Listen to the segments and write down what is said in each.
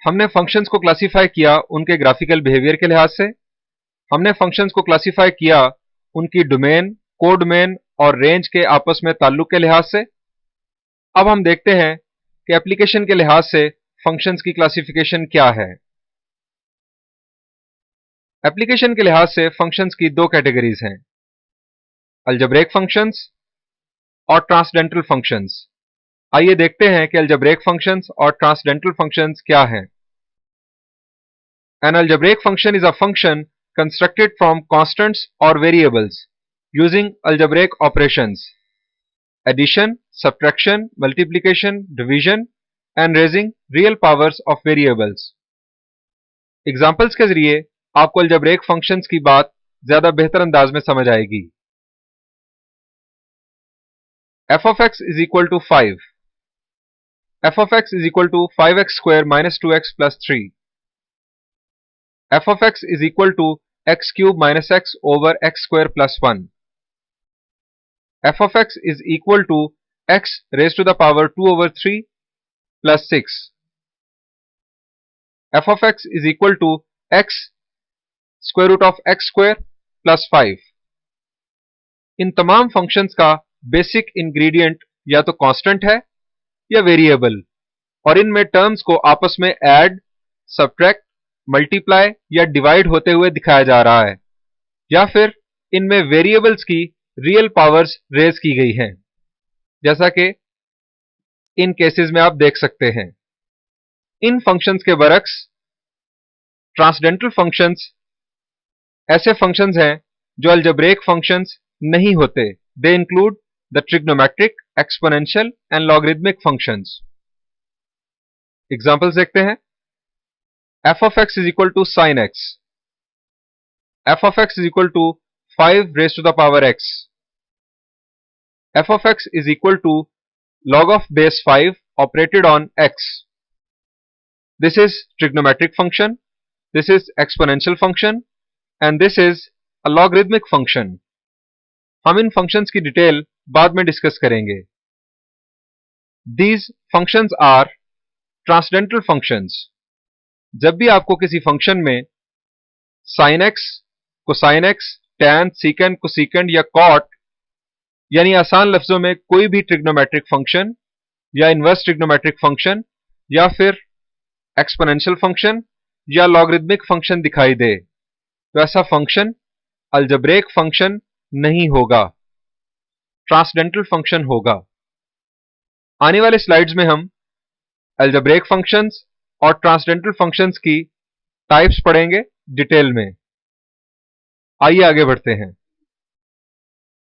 हमने फंक्शंस को क्लासिफाई किया उनके ग्राफिकल बिहेवियर के लिहाज से। हमने फंक्शंस को क्लासिफाई किया उनकी डोमेन, कोडोमेन और रेंज के आपस में ताल्लुक के लिहाज से। अब हम देखते हैं कि एप्लीकेशन के लिहाज से फंक्शंस की क्लासिफिकेशन क्या है। एप्लीकेशन के लिहाज से फंक्शंस की दो कैटेगरीज हैं, अलजेब्रिक फंक्शंस और ट्रांसडेंटल फंक्शंस। आइए देखते हैं कि अलजेब्रिक फंक्शंस और ट्रांसडेंटल फंक्शंस क्या हैं। An algebraic function is a function constructed from constants or variables using algebraic operations, addition, subtraction, multiplication, division and raising real powers of variables. Examples के जरिए आपको अलजेब्रिक फंक्शंस की बात ज्यादा बेहतर अंदाज में समझ आएगी। f of x is equal to 5. f of x is equal to 5x square minus 2x plus 3. f of x is equal to x cube minus x over x square plus 1. f of x is equal to x raised to the power 2 over 3 plus 6. f of x is equal to x square root of x square plus 5. इन तमाम functions का basic ingredient या तो constant है या variable, और इनमें terms को आपस में ऐड, सब्ट्रैक्ट, मल्टीप्लाई या डिवाइड होते हुए दिखाया जा रहा है, या फिर इनमें वेरिएबल्स की रियल पावर्स रेज की गई हैं, जैसा कि इन केसेस में आप देख सकते हैं। इन फंक्शंस के बरक्स ट्रांसडेंटल फंक्शंस ऐसे फंक्शंस हैं जो अलजेब्रिक फंक्शंस नहीं होते। They include the trigonometric, exponential and logarithmic functions. Examples देखते हैं। f of x is equal to sin x. f of x is equal to 5 raised to the power x. f of x is equal to log of base 5 operated on x. This is trigonometric function, this is exponential function and this is a logarithmic function. हम इन functions की detail बाद में discuss करेंगे। These functions are transcendental functions. जब भी आपको किसी function में sin x, cosine x, tan, secant, cosecant या cot यानी आसान लफ्जों में कोई भी ट्रिग्नोमेट्रिक फंक्शन या इनवर्स ट्रिग्नोमेट्रिक फंक्शन या फिर एक्सपोनेंशियल फंक्शन या लॉगरिथमिक फंक्शन दिखाई दे, तो ऐसा फंक्शन अलजेब्रिक फंक्शन नहीं होगा, ट्रांसडेंटल फंक्शन होगा। आने वाले स्लाइड्स में हम अलजेब्रिक फंक्शंस और ट्रांसडेंटल फंक्शंस की टाइप्स पढ़ेंगे डिटेल में। आइए आगे बढ़ते हैं,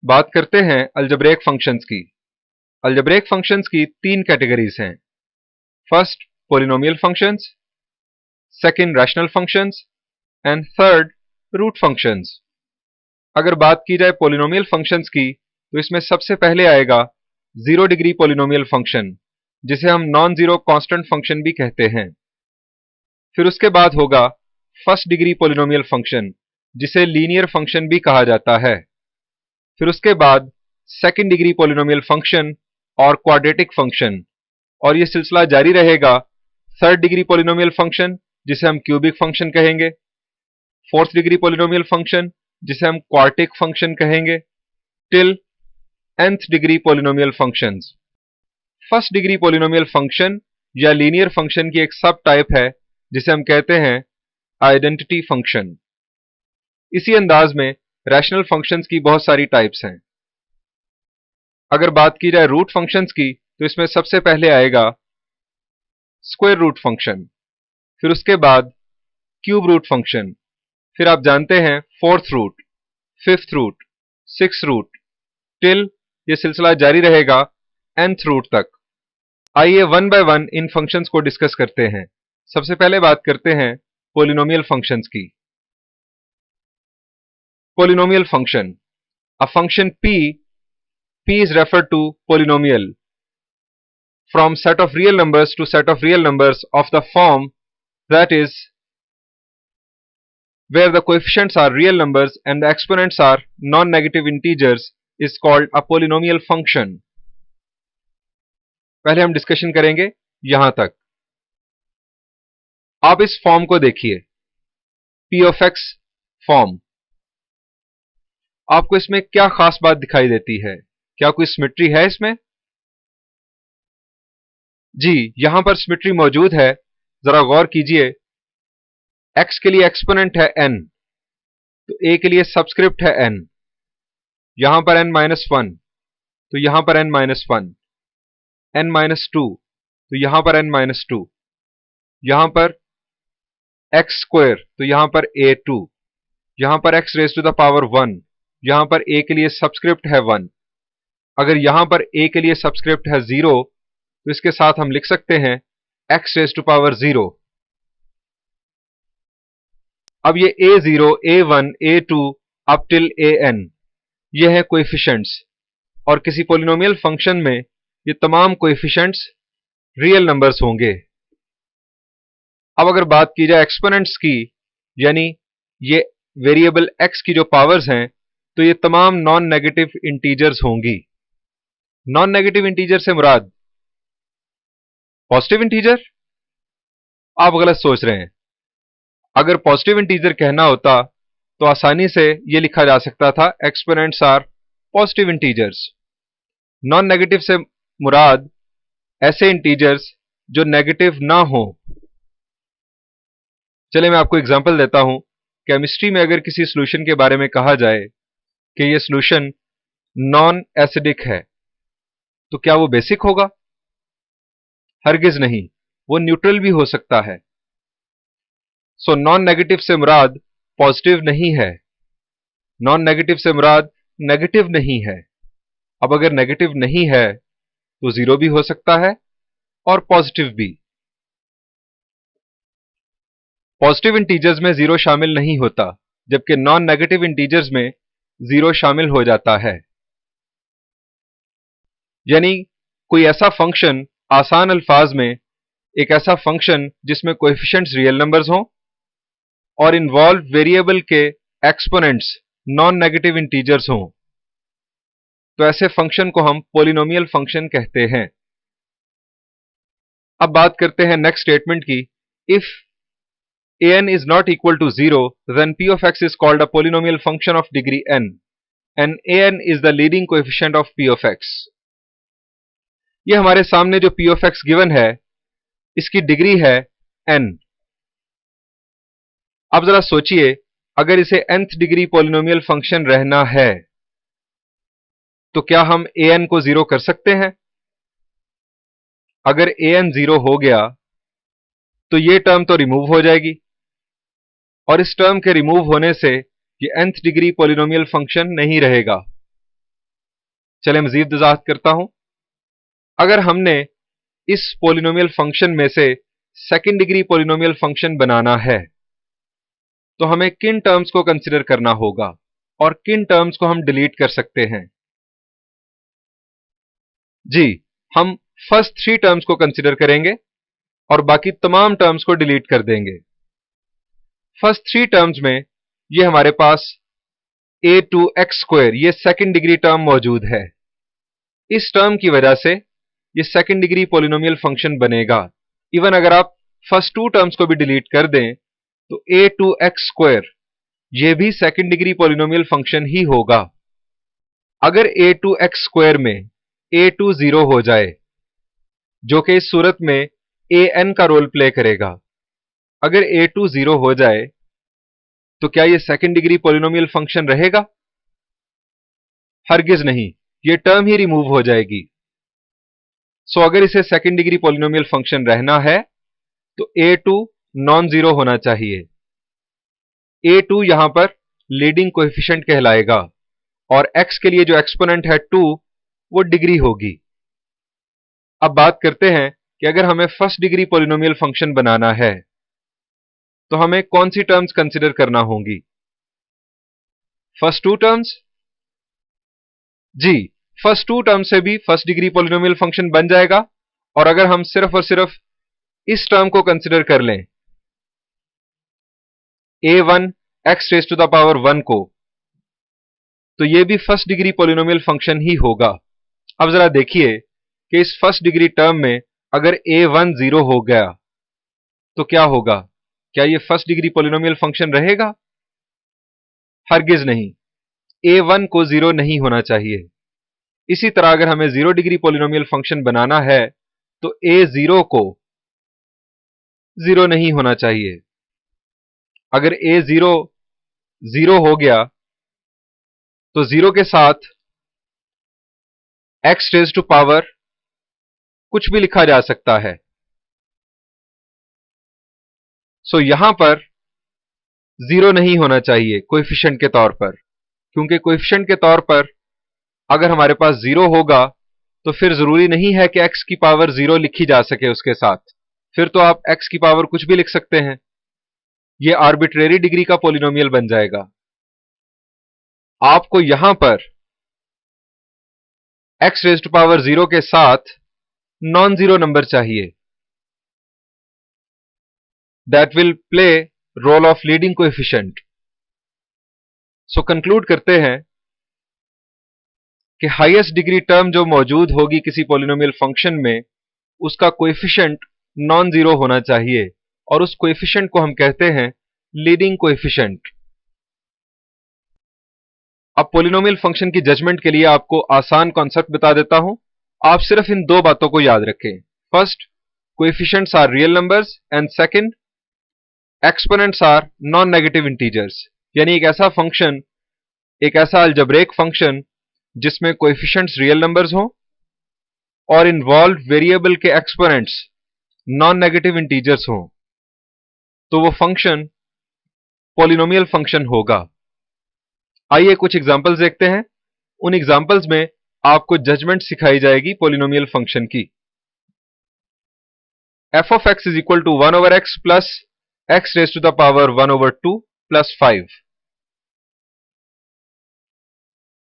बात करते हैं अलजेब्रिक फंक्शंस की। अलजेब्रिक फंक्शंस की तीन कैटेगरीज हैं। First polynomial functions, second rational functions and third root functions. अगर बात की जाए पोलिनोमियल फंक्शंस की, तो इसमें सबसे पहले आएगा 0 डिग्री पोलिनोमियल फंक्शन, जिसे हम नॉन जीरो कांस्टेंट फंक्शन भी कहते हैं। फिर उसके बाद होगा फर्स्ट डिग्री पोलिनोमियल फंक्शन, जिसे लीनियर फंक्शन भी कहा जाता है। फिर उसके बाद सेकंड डिग्री पोलिनोमियल फंक्शन और क्वाड्रेटिक फंक्शन, और ये सिलसिला जारी रहेगा। थर्ड डिग्री पोलिनोमियल फंक्शन, जिसे हम क्यूबिक फंक्शन कहेंगे। फोर्थ डिग्री पोलिनोमियल फंक्शन, जिसे हम क्वार्टिक फंक्शन कहेंगे, till nth degree polynomial functions. First degree polynomial function या लीनियर फंक्शन की एक सब टाइप है, जिसे हम कहते हैं आइडेंटिटी फंक्शन। इसी अंदाज में रैशनल फंक्शंस की बहुत सारी टाइप्स हैं। अगर बात की जाए रूट फंक्शंस की, तो इसमें सबसे पहले आएगा स्क्वायर रूट फंक्शन, फिर उसके बाद क्यूब रूट फंक्शन, फिर आप जानते हैं fourth root, fifth root, sixth root, till ये सिलसिला जारी रहेगा nth रूट तक। आइए वन बाय वन इन फंक्शंस को डिस्कस करते हैं। सबसे पहले बात करते हैं पोलिनोमियल फंक्शंस की। Polynomial function, a function p is referred to polynomial from set of real numbers to set of real numbers of the form that is where the coefficients are real numbers and the exponents are non-negative integers is called a polynomial function. पहले हम discussion करेंगे यहां तक। आप इस form को देखिए, P of x form. आपको इसमें क्या खास बात दिखाई देती है? क्या कोई सिमेट्री है इसमें? जी, यहां पर सिमेट्री मौजूद है। जरा गौर कीजिए, x के लिए एक्सपोनेंट है n, तो a के लिए सबस्क्रिप्ट है n, यहां पर n-1, तो यहां पर n-1, n-2, तो यहां पर n-2, यहां पर x स्क्वायर, तो यहां पर a2, यहां पर x raise to the power 1, यहां पर a के लिए सबस्क्रिप्ट है 1। अगर यहां पर a के लिए सबस्क्रिप्ट है 0, तो इसके साथ हम लिख सकते हैं x रेज टू पावर 0। अब ये a0, a1, a2 up till an, ये है कोएफिशिएंट्स, और किसी पॉलिनोमियल फंक्शन में ये तमाम कोएफिशिएंट्स रियल नंबर्स होंगे। अब अगर बात की जाए एक्सपोनेंट्स की, यानी ये वेरिएबल x की जो पावर्स हैं, तो ये तमाम नॉन नेगेटिव इंटीजर्स होंगी। नॉन नेगेटिव इंटीजर से मुराद पॉजिटिव इंटीजर? आप गलत सोच रहे हैं। अगर पॉजिटिव इंटीजर कहना होता तो आसानी से ये लिखा जा सकता था, exponents are positive integers. Non negative से मुराद ऐसे इंटीजर्स जो नेगेटिव ना हो। चलिए मैं आपको एग्जांपल देता हूं। केमिस्ट्री में अगर किसी सॉल्यूशन के बारे में कहा जाए कि यह सॉल्यूशन नॉन एसिडिक है, तो क्या वो बेसिक होगा? हरगिज नहीं, वो न्यूट्रल भी हो सकता है। सो नॉन नेगेटिव से मुराद पॉजिटिव नहीं है, नॉन नेगेटिव से मुराद नेगेटिव नहीं है। अब अगर नेगेटिव नहीं है तो जीरो भी हो सकता है और पॉजिटिव भी। पॉजिटिव इंटीजर्स में जीरो शामिल नहीं होता, जबकि नॉन नेगेटिव इंटीजर्स में जीरो शामिल हो जाता है। यानी कोई ऐसा फंक्शन, आसान अल्फाज में एक ऐसा फंक्शन जिसमें कोएफिशिएंट्स रियल नंबर्स हों और इन्वॉल्व वेरिएबल के एक्सपोनेंट्स नॉन नेगेटिव इंटीजर्स हों, तो ऐसे फंक्शन को हम पॉलिनोमियल फंक्शन कहते हैं। अब बात करते हैं नेक्स्ट स्टेटमेंट की। If an is not equal to 0, then p of x is called a polynomial function of degree n, and an is the leading coefficient of p of x. ये हमारे सामने जो p of x गिवन है, इसकी degree है n। अब जरा सोचिए, अगर इसे nth डिग्री पॉलिनोमियल फंक्शन रहना है, तो क्या हम an को जीरो कर सकते हैं? अगर an जीरो हो गया तो ये टर्म तो रिमूव हो जाएगी, और इस टर्म के रिमूव होने से ये nth डिग्री पॉलिनोमियल फंक्शन नहीं रहेगा। चले मजीद वजाहत करता हूं। अगर हमने इस पॉलिनोमियल फंक्शन में से सेकंड डिग्री पॉलिनोमियल फंक्शन बनाना है, तो हमें किन टर्म्स को कंसिडर करना होगा और किन टर्म्स को हम डिलीट कर सकते हैं? जी, हम फर्स्ट थ्री टर्म्स को कंसिडर करेंगे और बाकी तमाम टर्म्स को डिलीट कर देंगे। फर्स्ट थ्री टर्म्स में ये हमारे पास a2x², ये सेकंड डिग्री टर्म मौजूद है। इस टर्म की वजह से ये सेकंड डिग्री पॉलिनोमियल फंक्शन बनेगा। इवन अगर आप फर्स्ट टू टर्म्स को भी डिलीट कर दें तो a2x², ये भी सेकंड डिग्री पॉलिनोमियल फंक्शन ही होगा। अगर a2x² में a2 जीरो हो जाए, जो कि इस सूरत में an का रोल प्ले करेगा, अगर a2 जीरो हो जाए तो क्या यह सेकंड डिग्री पॉलिनोमियल फंक्शन रहेगा? हरगिज नहीं, यह टर्म ही रिमूव हो जाएगी। सो अगर इसे सेकंड डिग्री पॉलिनोमियल फंक्शन रहना है तो a2 नॉन जीरो होना चाहिए। a2 यहां पर लीडिंग कोएफिशिएंट कहलाएगा और x के लिए जो एक्सपोनेंट है 2, वो डिग्री होगी। अब बात करते हैं कि अगर हमें फर्स्ट डिग्री पॉलिनोमियल फंक्शन बनाना है तो हमें कौन सी टर्म्स कंसिडर करना होंगी? First two terms? जी, फर्स्ट टू टर्म से भी फर्स्ट डिग्री पॉलिनोमियल फंक्शन बन जाएगा। और अगर हम सिर्फ और सिर्फ इस टर्म को कंसिडर कर लें, a1 x raise to the power 1 को, तो यह भी फर्स्ट डिग्री पॉलिनोमियल फंक्शन ही होगा। अब जरा देखिए कि इस फर्स्ट डिग्री टर्म में अगर a1 जीरो हो गया तो क्या होगा? क्या ये फर्स्ट डिग्री पॉलिनोमियल फंक्शन रहेगा? हरगिज नहीं, a1 को 0 नहीं होना चाहिए। इसी तरह अगर हमें 0 डिग्री पॉलिनोमियल फंक्शन बनाना है तो a0 को 0 नहीं होना चाहिए। अगर a0 0 हो गया तो 0 के साथ x रेज टू पावर कुछ भी लिखा जा सकता है। सो यहां पर 0 नहीं होना चाहिए कोएफिशिएंट के तौर पर, क्योंकि कोएफिशिएंट के तौर पर अगर हमारे पास 0 होगा तो फिर जरूरी नहीं है कि x की पावर 0 लिखी जा सके उसके साथ, फिर तो आप x की पावर कुछ भी लिख सकते हैं, ये आर्बिट्रेरी डिग्री का पॉलिनोमियल बन जाएगा। आपको यहां पर x रेज टू पावर 0 के साथ नॉन जीरो नंबर चाहिए, that will play role of leading coefficient. So conclude करते हैं कि हाईएस्ट डिग्री टर्म जो मौजूद होगी किसी पॉलिनोमियल फंक्शन में, उसका कोएफिशिएंट नॉन जीरो होना चाहिए और उस कोएफिशिएंट को हम कहते हैं लीडिंग कोएफिशिएंट। अब पॉलिनोमियल फंक्शन की जजमेंट के लिए आपको आसान कॉन्सेप्ट बता देता हूं। आप सिर्फ इन दो बातों को याद रखें। First, coefficients are real numbers, and second, exponents are non negative integers. यानी एक ऐसा फंक्शन, एक ऐसा अलजेब्रिक फंक्शन जिसमें कोएफिशिएंट्स रियल नंबर्स हों और इन्वॉल्व वेरिएबल के एक्सपोनेंट्स नॉन नेगेटिव इंटीजर्स हों, तो वो फंक्शन पॉलिनोमियल फंक्शन होगा। आइए कुछ एग्जांपल्स देखते हैं। उन एग्जांपल्स में आपको जजमेंट सिखाई जाएगी पॉलिनोमियल फंक्शन की। f of x is equal to 1 over x plus x raised to the power 1 over 2 plus 5।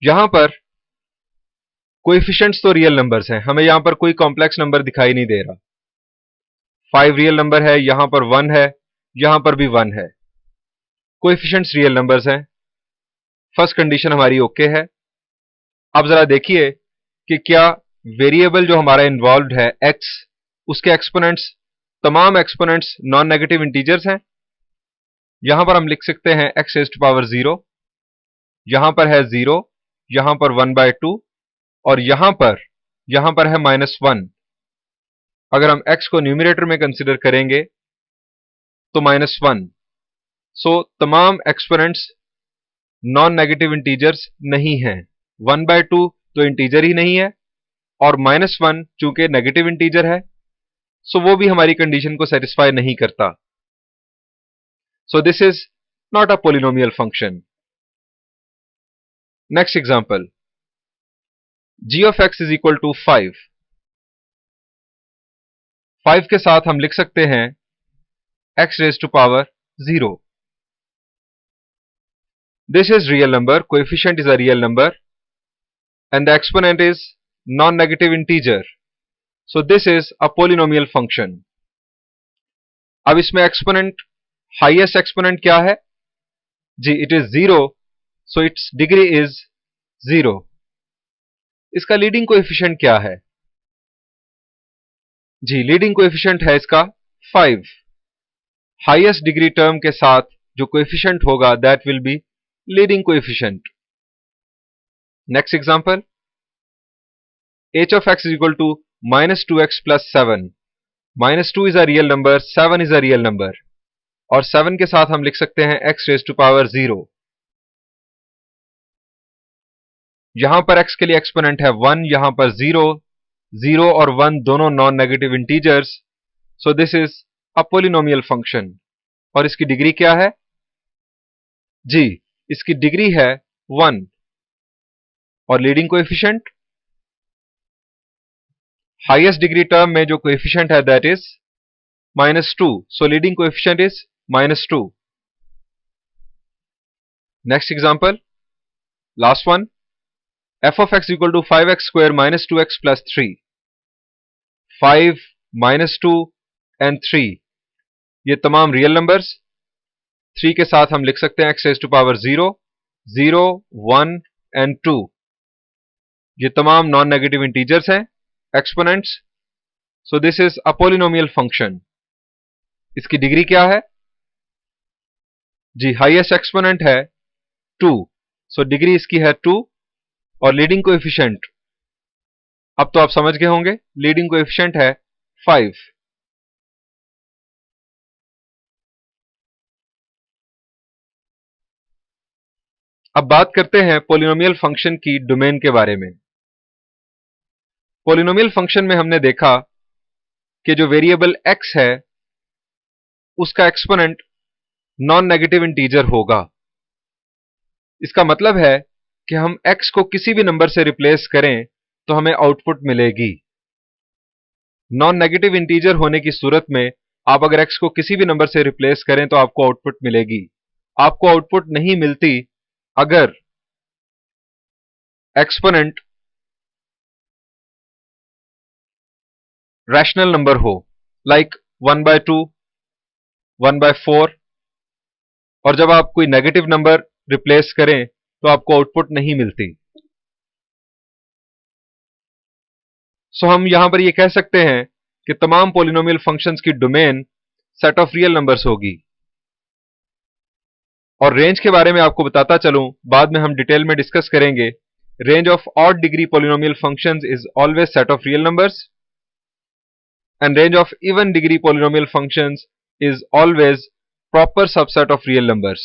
यहां पर कोएफिशिएंट्स तो रियल नंबर्स हैं, हमें यहां पर कोई कॉम्प्लेक्स नंबर दिखाई नहीं दे रहा। 5 रियल नंबर है, यहां पर 1 है, यहां पर भी 1 है। कोएफिशिएंट्स रियल नंबर्स हैं। फर्स्ट कंडीशन हमारी ओके है। अब जरा देखिए कि क्या वेरिएबल जो हमारा इन्वॉल्व है x, उसके एक्सपोनेंट्स, तमाम एक्सपोनेंट्स नॉन नेगेटिव इंटीजर्स हैं। यहां पर हम लिख सकते हैं x रेज़ टू पावर 0, यहां पर है 0, यहां पर 1/2 और यहां पर है -1। अगर हम x को न्यूमरेटर में कंसीडर करेंगे तो -1। सो तमाम एक्सपोनेंट्स नॉन नेगेटिव इंटीजर्स नहीं हैं। 1/2 तो इंटीजर ही नहीं है और -1 चूंकि नेगेटिव इंटीजर है, सो वो भी हमारी कंडीशन को सेटिस्फाई नहीं करता। So this is not a polynomial function. Next example, g of x is equal to 5। 5 के साथ हम लिख सकते हैं x raised to power 0। This is real number, coefficient is a real number and the exponent is non-negative integer. So this is a polynomial function। अब इसमें exponent, highest exponent क्या है जी? It is 0, so its degree is 0। इसका leading coefficient क्या है जी? Leading coefficient है इसका 5। हाईएस्ट डिग्री टर्म के साथ जो कोएफिशिएंट होगा that will be leading coefficient. Next example, h of x is equal to -2x plus 7। -2 is a real number, 7 is a real number और 7 के साथ हम लिख सकते हैं x raised to power 0। यहां पर x के लिए एक्सपोनेंट है 1, यहां पर 0, 0 और 1 दोनों non negative integers. So this is a polynomial function और इसकी डिग्री क्या है जी? इसकी डिग्री है 1 और leading coefficient, highest degree term में जो कोएफिशिएंट है that is -2। So leading coefficient is -2। Next example, last one, f of x equal to 5x square minus 2x plus 3। 5, -2 and 3 ये तमाम रियल नंबर्स। 3 के साथ हम लिख सकते हैं x raised to power 0, 0, 1 and 2। ये तमाम नॉन नेगेटिव इंटीजर्स हैं, exponents. So this is a polynomial function. इसकी डिग्री क्या है जी, हाईएस्ट एक्सपोनेंट है 2, सो डिग्री इसकी है 2 और लीडिंग कोएफिशिएंट, अब तो आप समझ गए होंगे, लीडिंग कोएफिशिएंट है 5। अब बात करते हैं पॉलिनोमियल फंक्शन की डोमेन के बारे में। पॉलिनोमियल फंक्शन में हमने देखा कि जो वेरिएबल x है उसका एक्सपोनेंट नॉन नेगेटिव इंटीजर होगा। इसका मतलब है कि हम x को किसी भी नंबर से रिप्लेस करें तो हमें आउटपुट मिलेगी। नॉन नेगेटिव इंटीजर होने की सूरत में आप अगर x को किसी भी नंबर से रिप्लेस करें तो आपको आउटपुट मिलेगी। आपको आउटपुट नहीं मिलती अगर एक्सपोनेंट रैशनल नंबर हो, लाइक 1/2, 1/4, और जब आप कोई नेगेटिव नंबर रिप्लेस करें तो आपको आउटपुट नहीं मिलती। सो हम यहां पर ये कह सकते हैं कि तमाम पॉलिनोमियल फंक्शंस की domain set of real numbers होगी। और रेंज के बारे में आपको बताता चलूं, बाद में हम डिटेल में डिस्कस करेंगे। Range of odd degree polynomial functions is always set of real numbers and range of even degree polynomial functions is always proper subset of real numbers.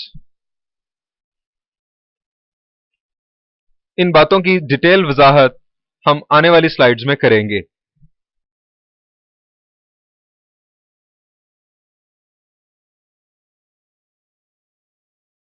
इन बातों की डिटेल वजाहत हम आने वाली स्लाइड्स में करेंगे।